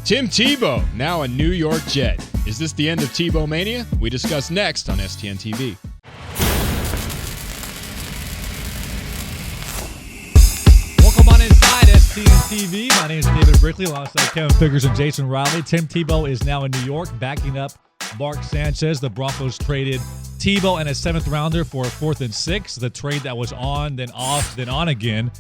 Tim Tebow, now a New York Jet. Is this the end of Tebowmania? We discuss next on stntv. Welcome on inside stntv. My name is David Brickley alongside Kevin Figures and Jason Riley. Tim Tebow is now in New York backing up Mark Sanchez. The Broncos traded Tebow and a 7th rounder for a 4th and 6th. The trade that was on, then off, then on again.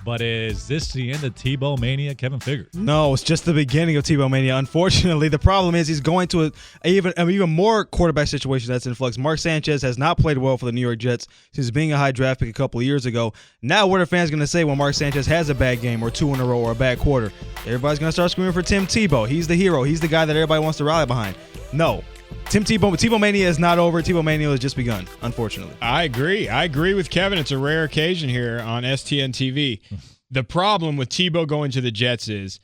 But is this the end of Tebowmania, Kevin Figures? No, it's just the beginning of Tebowmania. Unfortunately, the problem is he's going to an even more quarterback situation that's in flux. Mark Sanchez has not played well for the New York Jets since being a high draft pick a couple of years ago. Now what are fans going to say when Mark Sanchez has a bad game or 2 in a row or a bad quarter? Everybody's going to start screaming for Tim Tebow. He's the hero. He's the guy that everybody wants to rally behind. No. Tebowmania is not over. Tebowmania has just begun, unfortunately. I agree with Kevin. It's a rare occasion here on STNTV. The problem with Tebow going to the Jets is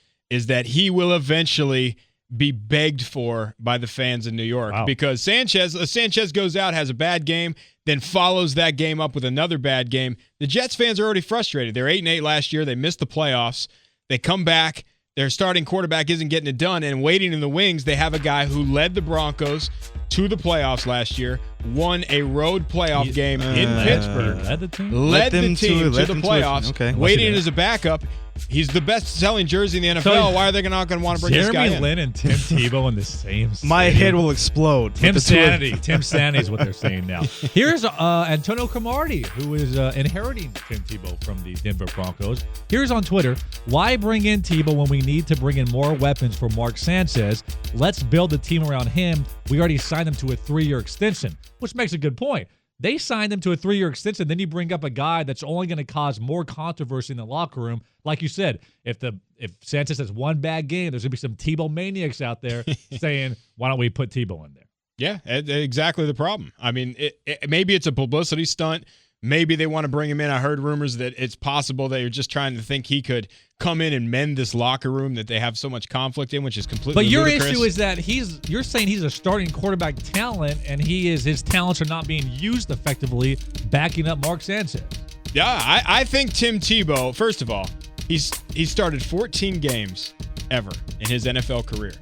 that he will eventually be begged for by the fans in New York. Wow. Because Sanchez goes out, has a bad game, then follows that game up with another bad game. The Jets fans are already frustrated. They're 8-8 last year. They missed the playoffs. They come back. Their starting quarterback isn't getting it done, and waiting in the wings, they have a guy who led the Broncos to the playoffs last year, won a road playoff game in Pittsburgh, led the team to the playoffs, waiting as a backup. He's the best-selling jersey in the NFL. So, why are they not going to want to bring this guy in? Jeremy Lin and Tim Tebow in the same stadium. My head will explode. Tim Sanity is what they're saying now. Here's Antonio Cromartie, who is inheriting Tim Tebow from the Denver Broncos. Here's on Twitter, why bring in Tebow when we need to bring in more weapons for Mark Sanchez? Let's build the team around him. We already signed him to a 3-year extension, which makes a good point. They signed him to a 3-year extension. Then you bring up a guy that's only going to cause more controversy in the locker room. Like you said, if Sanchez has one bad game, there's going to be some Tebow maniacs out there saying, why don't we put Tebow in there? Yeah, exactly the problem. I mean, maybe it's a publicity stunt. Maybe they want to bring him in. I heard rumors that it's possible they're just trying to think he could come in and mend this locker room that they have so much conflict in, which is completely ludicrous. Issue is that you're saying he's a starting quarterback talent, and his talents are not being used effectively, backing up Mark Sanchez. Yeah, I think Tim Tebow, first of all, he's started 14 games ever in his NFL career.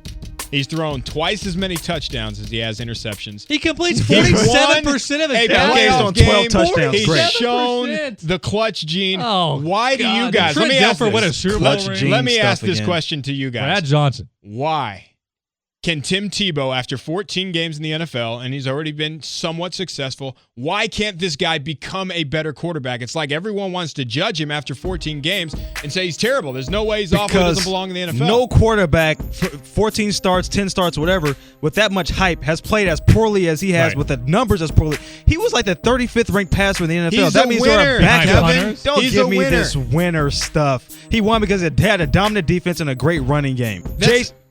He's thrown twice as many touchdowns as he has interceptions. He completes 47% of his playoff game. 12 touchdowns. He's shown the clutch gene. Oh, why do you guys? Let me ask this question to you guys. Brad Johnson. Why can Tim Tebow, after 14 games in the NFL, and he's already been somewhat successful, why can't this guy become a better quarterback? It's like everyone wants to judge him after 14 games and say he's terrible. There's no way he's awful. He doesn't belong in the NFL. No quarterback, 14 starts, 10 starts, whatever, with that much hype has played as poorly as he has with the numbers as poorly. He was like the 35th ranked passer in the NFL. He's that means winner. they're a backup. Don't He's give me this winner stuff. He won because it had a dominant defense and a great running game.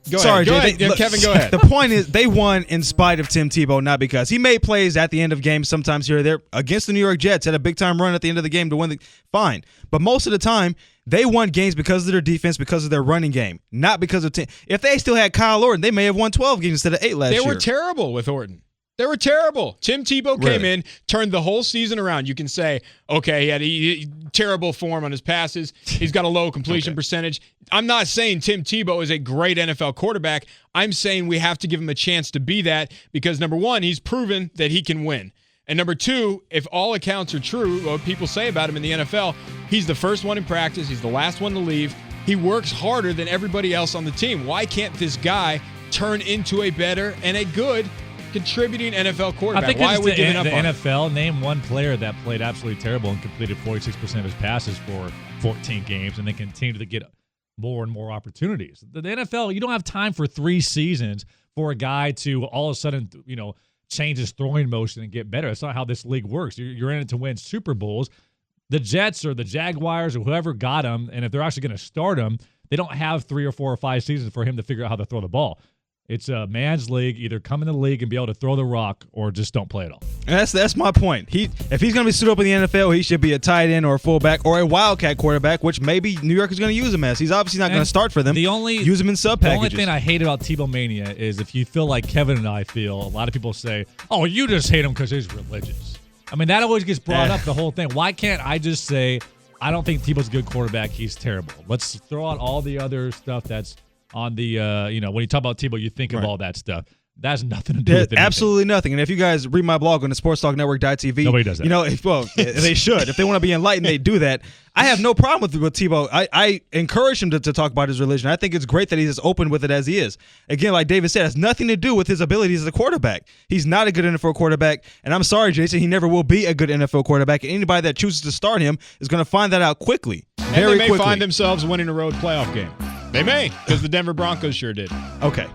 Go ahead, Kevin, go ahead. The point is, they won in spite of Tim Tebow, not because. He made plays at the end of games sometimes here or there. Against the New York Jets, had a big-time run at the end of the game to win. Fine. But most of the time, they won games because of their defense, because of their running game, not because of Tim. If they still had Kyle Orton, they may have won 12 games instead of 8 last year. They were terrible with Orton. They were terrible. Tim Tebow came in, turned the whole season around. You can say, okay, he had terrible form on his passes. He's got a low completion percentage. I'm not saying Tim Tebow is a great NFL quarterback. I'm saying we have to give him a chance to be that because, number one, he's proven that he can win. And number two, if all accounts are true, what people say about him in the NFL, he's the first one in practice. He's the last one to leave. He works harder than everybody else on the team. Why can't this guy turn into a better and a good contributing NFL quarterback? I think why are we giving up on NFL? Name one player that played absolutely terrible and completed 46% of his passes for 14 games, and they continue to get more and more opportunities. The NFL, you don't have time for 3 seasons for a guy to all of a sudden, change his throwing motion and get better. That's not how this league works. You're in it to win Super Bowls. The Jets or the Jaguars or whoever got him, and if they're actually going to start him, they don't have 3 or 4 or 5 seasons for him to figure out how to throw the ball. It's a man's league. Either come in the league and be able to throw the rock or just don't play at all. And that's my point. If he's going to be suited up in the NFL, he should be a tight end or a fullback or a wildcat quarterback, which maybe New York is going to use him as. He's obviously not going to start for them. Use him in sub packages. The only thing I hate about Tebowmania is if you feel like Kevin and I feel, a lot of people say, oh, you just hate him because he's religious. I mean, that always gets brought up, the whole thing. Why can't I just say, I don't think Tebow's a good quarterback. He's terrible. Let's throw out all the other stuff that's on the when you talk about Tebow, you think of all that stuff. That has nothing to do with anything. Absolutely nothing. And if you guys read my blog on the sportstalknetwork.tv, nobody does that. They should. If they want to be enlightened, they do that. I have no problem with Tebow. I encourage him to talk about his religion. I think it's great that he's as open with it as he is. Again, like David said, it has nothing to do with his abilities as a quarterback. He's not a good NFL quarterback. And I'm sorry, Jason, he never will be a good NFL quarterback. And anybody that chooses to start him is going to find that out quickly. And they may find themselves winning a road playoff game. They may, because the Denver Broncos sure did. Okay.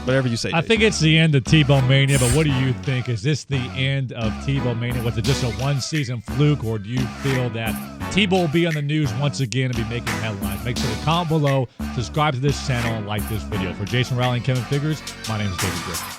Whatever you say. I think it's the end of Tebowmania, but what do you think? Is this the end of Tebowmania? Was it just a one-season fluke, or do you feel that Tebow will be on the news once again and be making headlines? Make sure to comment below, subscribe to this channel, and like this video. For Jason Riley and Kevin Figures, my name is David Griffin.